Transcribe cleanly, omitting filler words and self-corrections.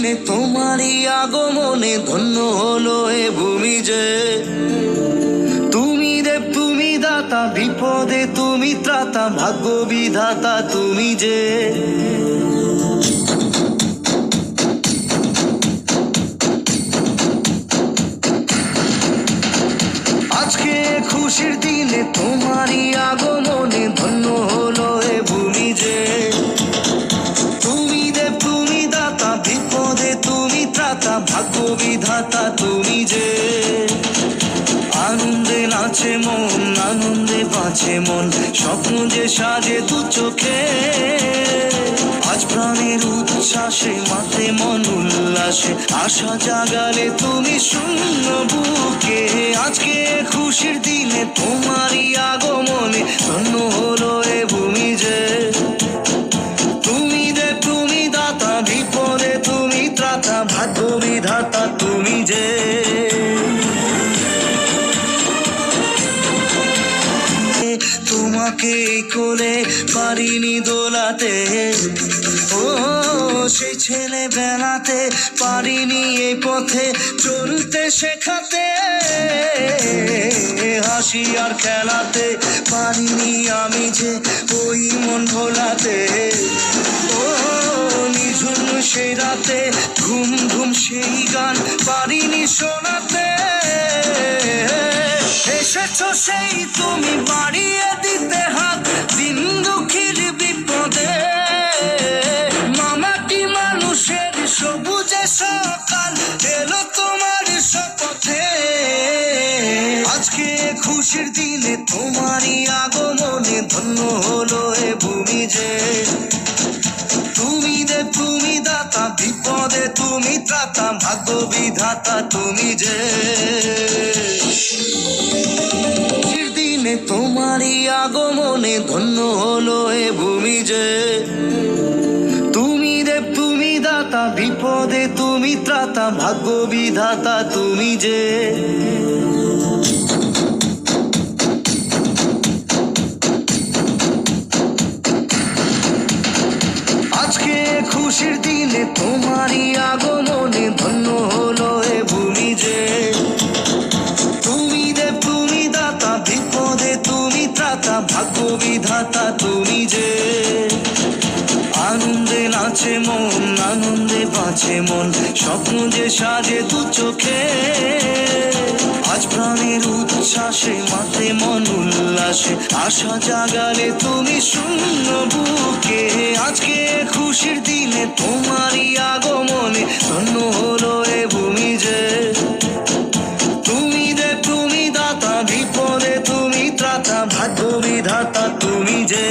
দিনে তোমারই আগমনে ধন্য হলো এ ভূমি যে। তুমি দেব তুমি দাতা, বিপদে তুমি ত্রাতা, ভাগ্য বিধাতা তুমি যে। আজকে খুশির দিনে তোমারই আগমনে ধন্য হলো এ ভূমি যে। তুমি দেব তুমি দাতা, বিপদে তুমি ত্রাতা, ভাগ্য বিধাতা তুমি যে। আনন্দে নাচে মন, আনন্দে বাঁচে মন, স্বপ্ন যে সাজে দু চোখে। আজ প্রাণের উচ্ছ্বাসে মাতে মন উল্লাসে, আশা জাগালে তুমি শূন্য বুকে। আজকে খুশির দিনে তোমারই আগমনে ধন্য হলো এ ভূমি যে। তুমি দেব তুমি দাতা, বিপদে তুমি ত্রাতা, ভাগ্য বিধাতা তুমি যে। তোমাকে কোলে পারিনি দোলাতে, ও সেই ছেলে বেলাতে পারিনি এই পথে চলতে শেখাতে। হাসি আর খেলাতে পারিনি আমি যে ওই মন ভোলাতে। ও নিঝুম সেই রাতে ঘুম ঘুম সেই গান পারিনি শোনাতে। এসেছো সেই তুমি বাড়িয়ে দিতে হাত দিন দুঃখীর বিপদে। মামাটি মানুষের সবুজে সকাল এলো তোমার শপথে। আজকে খুশির দিনে তোমারই আগমনে ধন্য হলো এ ভূমি যে। তুমি দেব তুমি দাতা, বিপদে তুমি ত্রাতা, ভাগ্য বিধাতা তুমি যে। দিনে তোমারই আগমনে ধন্য হলো এ ভূমি যে। তুমি দেব তুমি দাতা, বিপদে তুমি ত্রাতা, ভাগ্য বিধাতা তুমি যে। আজকে খুশির দিনে তোমারই আগমনে ধন্য হলো এ ভূমি যে। তুমি দেব তুমি দাতা, বিপদে তুমি ত্রাতা, ভাগ্য বিধাতা তুমি যে। আনন্দে নাচে মন, আনন্দে বাঁচে মন, স্বপ্ন যে সাজে দু চোখে। আজ প্রাণের উচ্ছ্বাসে মাতে মন উল্লাসে, আশা জাগালে তুমি শূন্য বুকে। আজকে খুশির দিনে তোমারই আগমনে ধন্য হলো এ ভূমি যে। তুমি দেব তুমি দাতা, বিপদে তুমি ত্রাতা, ভাগ্য বিধাতা তুমি যে।